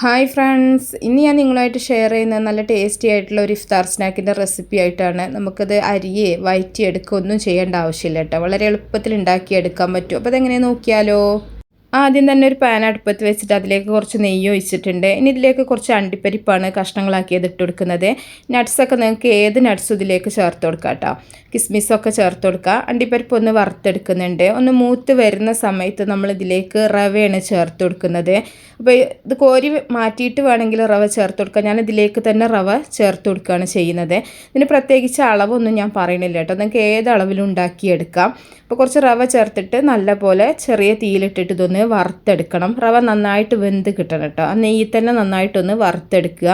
Hi friends, ഇന്ന് ഞാൻ നിങ്ങളുമായിട്ട് ഷെയർ ചെയ്യുന്ന നല്ല ടേസ്റ്റി ആയിട്ടുള്ള ഒരു ഇഫ്താർ സ്നാക്കിൻ്റെ റെസിപ്പി ആയിട്ടാണ്. നമുക്കത് അരിയെ വയറ്റിയെടുക്കുക ഒന്നും ചെയ്യേണ്ട ആവശ്യമില്ല കേട്ടോ. വളരെ എളുപ്പത്തിൽ ഉണ്ടാക്കിയെടുക്കാൻ പറ്റും. അപ്പോൾ അതെങ്ങനെയാണ് നോക്കിയാലോ. ആദ്യം തന്നെ ഒരു പാൻ അടുപ്പത്ത് വെച്ചിട്ട് അതിലേക്ക് കുറച്ച് നെയ്യ് ഒഴിച്ചിട്ടുണ്ട്. ഇനി ഇതിലേക്ക് കുറച്ച് അണ്ടിപ്പരിപ്പാണ് കഷ്ണങ്ങളാക്കിയത് ഇട്ട് കൊടുക്കുന്നത്. നട്ട്സൊക്കെ നിങ്ങൾക്ക് ഏത് നട്ട്സും ഇതിലേക്ക് ചേർത്ത് കൊടുക്കാം കേട്ടോ. കിസ്മിസൊക്കെ ചേർത്ത് കൊടുക്കുക. അണ്ടിപ്പരിപ്പ് ഒന്ന് വറുത്തെടുക്കുന്നുണ്ട്. ഒന്ന് മൂത്ത് വരുന്ന സമയത്ത് നമ്മൾ ഇതിലേക്ക് റവയാണ് ചേർത്ത് കൊടുക്കുന്നത്. അപ്പോൾ ഇത് കോരി മാറ്റിയിട്ട് വേണമെങ്കിൽ റവ ചേർത്ത് കൊടുക്കുക. ഞാൻ ഇതിലേക്ക് തന്നെ റവ ചേർത്ത് കൊടുക്കുകയാണ് ചെയ്യുന്നത്. ഇതിന് പ്രത്യേകിച്ച് അളവൊന്നും ഞാൻ പറയണില്ല കേട്ടോ. നിങ്ങൾക്ക് ഏത് അളവിലും ഉണ്ടാക്കിയെടുക്കാം. അപ്പോൾ കുറച്ച് റവ ചേർത്തിട്ട് നല്ലപോലെ ചെറിയ തീയിലിട്ടിട്ട് ഇതൊന്ന് വറുത്തെടുക്കണം. റവ നന്നായിട്ട് വെന്ത് കിട്ടണം കേട്ടോ. ആ നെയ്യിൽ തന്നെ നന്നായിട്ടൊന്ന് വറുത്തെടുക്കുക.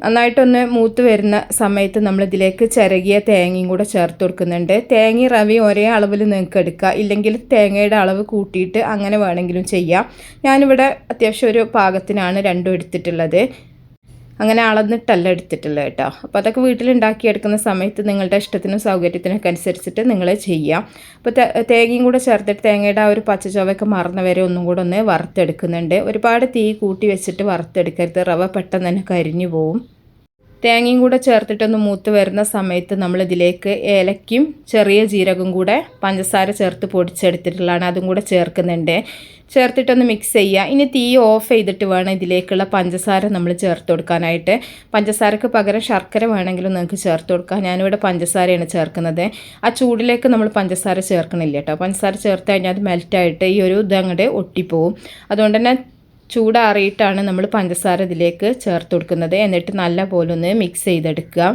നന്നായിട്ടൊന്ന് മൂത്ത് വരുന്ന സമയത്ത് നമ്മളിതിലേക്ക് ചിരകിയ തേങ്ങയും കൂടെ ചേർത്ത് കൊടുക്കുന്നുണ്ട്. തേങ്ങയും റവയും ഒരേ അളവിൽ നിങ്ങൾക്ക് എടുക്കുക. ഇല്ലെങ്കിൽ തേങ്ങയുടെ അളവ് കൂട്ടിയിട്ട് അങ്ങനെ വേണമെങ്കിലും ചെയ്യാം. ഞാനിവിടെ അത്യാവശ്യം ഒരു പാകത്തിനാണ് രണ്ടും എടുത്തിട്ടുള്ളത്. അങ്ങനെ അളന്നിട്ടല്ല എടുത്തിട്ടുള്ളത് കേട്ടോ. അപ്പോൾ അതൊക്കെ വീട്ടിലുണ്ടാക്കിയെടുക്കുന്ന സമയത്ത് നിങ്ങളുടെ ഇഷ്ടത്തിനും സൗകര്യത്തിനൊക്കെ അനുസരിച്ചിട്ട് നിങ്ങൾ ചെയ്യാം. അപ്പോൾ തേങ്ങയും കൂടെ ചേർത്തിട്ട് തേങ്ങയുടെ ആ ഒരു പച്ചച്ചൊവയൊക്കെ മറന്ന വരെ ഒന്നും കൂടെ ഒന്ന് വറുത്തെടുക്കുന്നുണ്ട്. ഒരുപാട് തീ കൂട്ടി വെച്ചിട്ട് വറുത്തെടുക്കരുത്. റവ പെട്ടെന്ന് തന്നെ കരിഞ്ഞു പോവും. തേങ്ങയും കൂടെ ചേർത്തിട്ടൊന്ന് മൂത്ത് വരുന്ന സമയത്ത് നമ്മളിതിലേക്ക് ഏലക്കയും ചെറിയ ജീരകം കൂടെ പഞ്ചസാര ചേർത്ത് പൊടിച്ചെടുത്തിട്ടുള്ളതാണ്. അതും കൂടെ ചേർക്കുന്നുണ്ട്. ചേർത്തിട്ടൊന്ന് മിക്സ് ചെയ്യുക. ഇനി തീ ഓഫ് ചെയ്തിട്ട് വേണം ഇതിലേക്കുള്ള പഞ്ചസാര നമ്മൾ ചേർത്ത് കൊടുക്കാനായിട്ട്. പഞ്ചസാരക്ക് പകരം ശർക്കര വേണമെങ്കിലും നിങ്ങൾക്ക് ചേർത്ത് കൊടുക്കാം. ഞാനിവിടെ പഞ്ചസാരയാണ് ചേർക്കുന്നത്. ആ ചൂടിലേക്ക് നമ്മൾ പഞ്ചസാര ചേർക്കണില്ല കേട്ടോ. പഞ്ചസാര ചേർത്ത് കഴിഞ്ഞാൽ അത് മെൽറ്റായിട്ട് ഈ ഒരു ഇതങ്ങോട്ട് ഒട്ടിപ്പോവും. അതുകൊണ്ട് തന്നെ ചൂടാറിയിട്ടാണ് നമ്മൾ പഞ്ചസാര ഇതിലേക്ക് ചേർത്ത് കൊടുക്കുന്നത്. എന്നിട്ട് നല്ല പോലെ ഒന്ന് മിക്സ് ചെയ്തെടുക്കുക.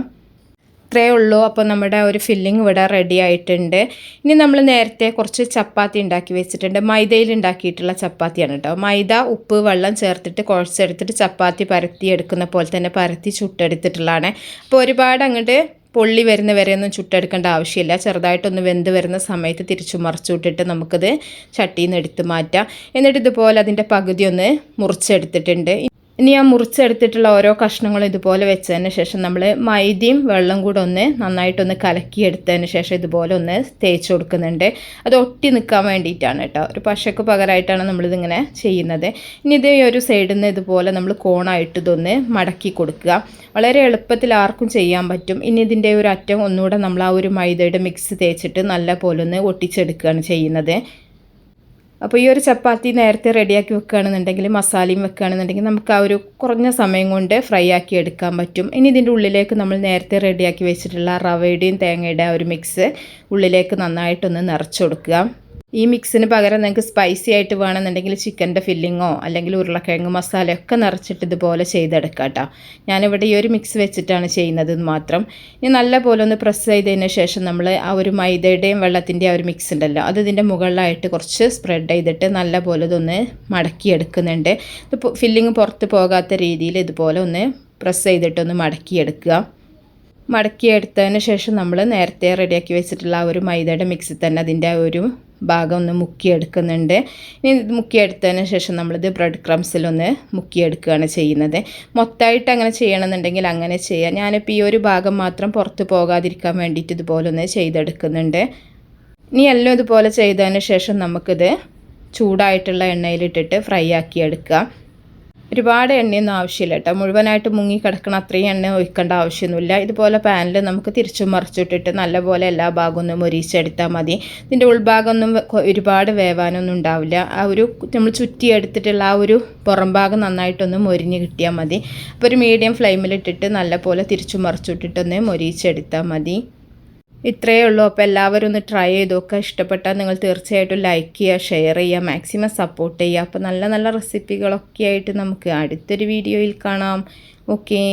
ഇത്രയേ ഉള്ളൂ. അപ്പോൾ നമ്മുടെ ഒരു ഫില്ലിംഗ് ഇവിടെ റെഡി ആയിട്ടുണ്ട്. ഇനി നമ്മൾ നേരത്തെ കുറച്ച് ചപ്പാത്തി ഉണ്ടാക്കി വെച്ചിട്ടുണ്ട്. മൈദയിൽ ഉണ്ടാക്കിയിട്ടുള്ള ചപ്പാത്തിയാണ് കേട്ടോ. മൈദ, ഉപ്പ്, വെള്ളം ചേർത്തിട്ട് കുഴച്ചെടുത്തിട്ട് ചപ്പാത്തി പരത്തി എടുക്കുന്ന പോലെ തന്നെ പരത്തി ചുട്ടെടുത്തിട്ടുള്ളതാണ്. അപ്പോൾ ഒരുപാട് അങ്ങോട്ട് പൊള്ളി വരുന്ന വരെയൊന്നും ചുട്ടെടുക്കേണ്ട ആവശ്യമില്ല. ചെറുതായിട്ടൊന്ന് വെന്ത് വരുന്ന സമയത്ത് തിരിച്ചു മറിച്ചു വിട്ടിട്ട് നമുക്കത് ചട്ടിയിൽ നിന്ന് എടുത്ത് മാറ്റാം. എന്നിട്ട് ഇതുപോലെ അതിൻ്റെ പകുതി ഒന്ന് മുറിച്ചെടുത്തിട്ടുണ്ട്. ഇനി ആ മുറിച്ചെടുത്തിട്ടുള്ള ഓരോ കഷ്ണങ്ങളും ഇതുപോലെ വെച്ചതിന് ശേഷം നമ്മൾ മൈദയും വെള്ളം കൂടെ ഒന്ന് നന്നായിട്ടൊന്ന് കലക്കിയെടുത്തതിന് ശേഷം ഇതുപോലെ ഒന്ന് തേച്ച് കൊടുക്കുന്നുണ്ട്. അത് ഒട്ടി നിൽക്കാൻ വേണ്ടിയിട്ടാണ് കേട്ടോ. ഒരു പശയ്ക്ക് പകരമായിട്ടാണ് നമ്മളിതിങ്ങനെ ചെയ്യുന്നത്. ഇനി ഇത് ഒരു സൈഡിൽ നിന്ന് ഇതുപോലെ നമ്മൾ കോണായിട്ട് ഇതൊന്ന് മടക്കി കൊടുക്കുക. വളരെ എളുപ്പത്തിൽ ആർക്കും ചെയ്യാൻ പറ്റും. ഇനി ഇതിൻ്റെ ഒരു അറ്റം ഒന്നുകൂടെ നമ്മൾ ആ ഒരു മൈദയുടെ മിക്സ് തേച്ചിട്ട് നല്ല പോലെ ഒന്ന് ഒട്ടിച്ചെടുക്കുകയാണ് ചെയ്യുന്നത്. അപ്പോൾ ഈ ഒരു ചപ്പാത്തി നേരത്തെ റെഡിയാക്കി വെക്കുകയാണെന്നുണ്ടെങ്കിൽ മസാലയും വെക്കുകയാണെന്നുണ്ടെങ്കിൽ നമുക്ക് ആ ഒരു കുറഞ്ഞ സമയം കൊണ്ട് ഫ്രൈ ആക്കി എടുക്കാൻ പറ്റും. ഇനി ഇതിൻ്റെ ഉള്ളിലേക്ക് നമ്മൾ നേരത്തെ റെഡിയാക്കി വെച്ചിട്ടുള്ള റവയുടെയും തേങ്ങയുടെ ആ ഒരു മിക്സ് ഉള്ളിലേക്ക് നന്നായിട്ടൊന്ന് നിറച്ച് കൊടുക്കുക. ഈ മിക്സിന് പകരം നിങ്ങൾക്ക് സ്പൈസി ആയിട്ട് വേണമെന്നുണ്ടെങ്കിൽ ചിക്കൻ്റെ ഫില്ലിങ്ങോ അല്ലെങ്കിൽ ഉരുളക്കിഴങ്ങ് മസാലയൊക്കെ നിറച്ചിട്ട് ഇതുപോലെ ചെയ്തെടുക്കാം കേട്ടോ. ഞാനിവിടെ ഈ ഒരു മിക്സ് വെച്ചിട്ടാണ് ചെയ്യുന്നത് മാത്രം. ഇനി നല്ല പോലെ ഒന്ന് പ്രസ് ചെയ്തതിന് ശേഷം നമ്മൾ ആ ഒരു മൈദയുടെയും വെള്ളത്തിൻ്റെയും ആ ഒരു മിക്സ് ഉണ്ടല്ലോ, അത് ഇതിൻ്റെ മുകളിലായിട്ട് കുറച്ച് സ്പ്രെഡ് ചെയ്തിട്ട് നല്ല പോലെ ഇതൊന്ന് മടക്കിയെടുക്കുന്നുണ്ട്. ഇത് ഫില്ലിങ് പുറത്ത് പോകാത്ത രീതിയിൽ ഇതുപോലെ ഒന്ന് പ്രസ് ചെയ്തിട്ടൊന്ന് മടക്കിയെടുക്കുക. മടക്കിയെടുത്തതിന് ശേഷം നമ്മൾ നേരത്തെ റെഡിയാക്കി വെച്ചിട്ടുള്ള ആ ഒരു മൈദയുടെ മിക്സിൽ തന്നെ അതിൻ്റെ ആ ഒരു ഭാഗം ഒന്ന് മുക്കിയെടുക്കുന്നുണ്ട്. ഇനി ഇത് മുക്കിയെടുത്തതിന് ശേഷം നമ്മളിത് ബ്രെഡ് ക്രംസിലൊന്ന് മുക്കിയെടുക്കുകയാണ് ചെയ്യുന്നത്. മൊത്തമായിട്ട് അങ്ങനെ ചെയ്യണമെന്നുണ്ടെങ്കിൽ അങ്ങനെ ചെയ്യാം. ഞാനിപ്പോൾ ഈ ഒരു ഭാഗം മാത്രം പുറത്ത് പോകാതിരിക്കാൻ വേണ്ടിയിട്ട് ഇതുപോലെ ഒന്ന് ചെയ്തെടുക്കുന്നുണ്ട്. ഇനി എല്ലാം ഇതുപോലെ ചെയ്തതിന് ശേഷം നമുക്കിത് ചൂടായിട്ടുള്ള എണ്ണയിലിട്ടിട്ട് ഫ്രൈ ആക്കിയെടുക്കാം. ഒരുപാട് എണ്ണയൊന്നും ആവശ്യമില്ല കേട്ടോ. മുഴുവനായിട്ട് മുങ്ങി കിടക്കണം അത്രയും എണ്ണ ഒഴിക്കേണ്ട ആവശ്യമൊന്നുമില്ല. ഇതുപോലെ പാനിൽ നമുക്ക് തിരിച്ചും മറിച്ചിട്ടിട്ട് നല്ലപോലെ എല്ലാ ഭാഗവും ഒന്ന് മൊരിച്ചെടുത്താൽ മതി. ഇതിൻ്റെ ഉൾഭാഗമൊന്നും ഒരുപാട് വേവാനൊന്നും ഉണ്ടാവില്ല. ആ ഒരു നമ്മൾ ചുറ്റിയെടുത്തിട്ടുള്ള ആ ഒരു പുറം ഭാഗം നന്നായിട്ടൊന്ന് മൊരിഞ്ഞ് കിട്ടിയാൽ മതി. അപ്പോൾ ഒരു മീഡിയം ഫ്ലെയിമിലിട്ടിട്ട് നല്ലപോലെ തിരിച്ചും മറിച്ചിട്ടിട്ടൊന്ന് മൊരിച്ചെടുത്താൽ മതി. ഇത്രയേ ഉള്ളൂ. അപ്പോൾ എല്ലാവരും ഒന്ന് ട്രൈ ചെയ്ത് നോക്കുക. ഇഷ്ടപ്പെട്ടാൽ നിങ്ങൾ തീർച്ചയായിട്ടും ലൈക്ക് ചെയ്യുക, ഷെയർ ചെയ്യുക, മാക്സിമം സപ്പോർട്ട് ചെയ്യുക. അപ്പോൾ നല്ല നല്ല റെസിപ്പികളൊക്കെ ആയിട്ട് നമുക്ക് അടുത്തൊരു വീഡിയോയിൽ കാണാം. ഓക്കേ.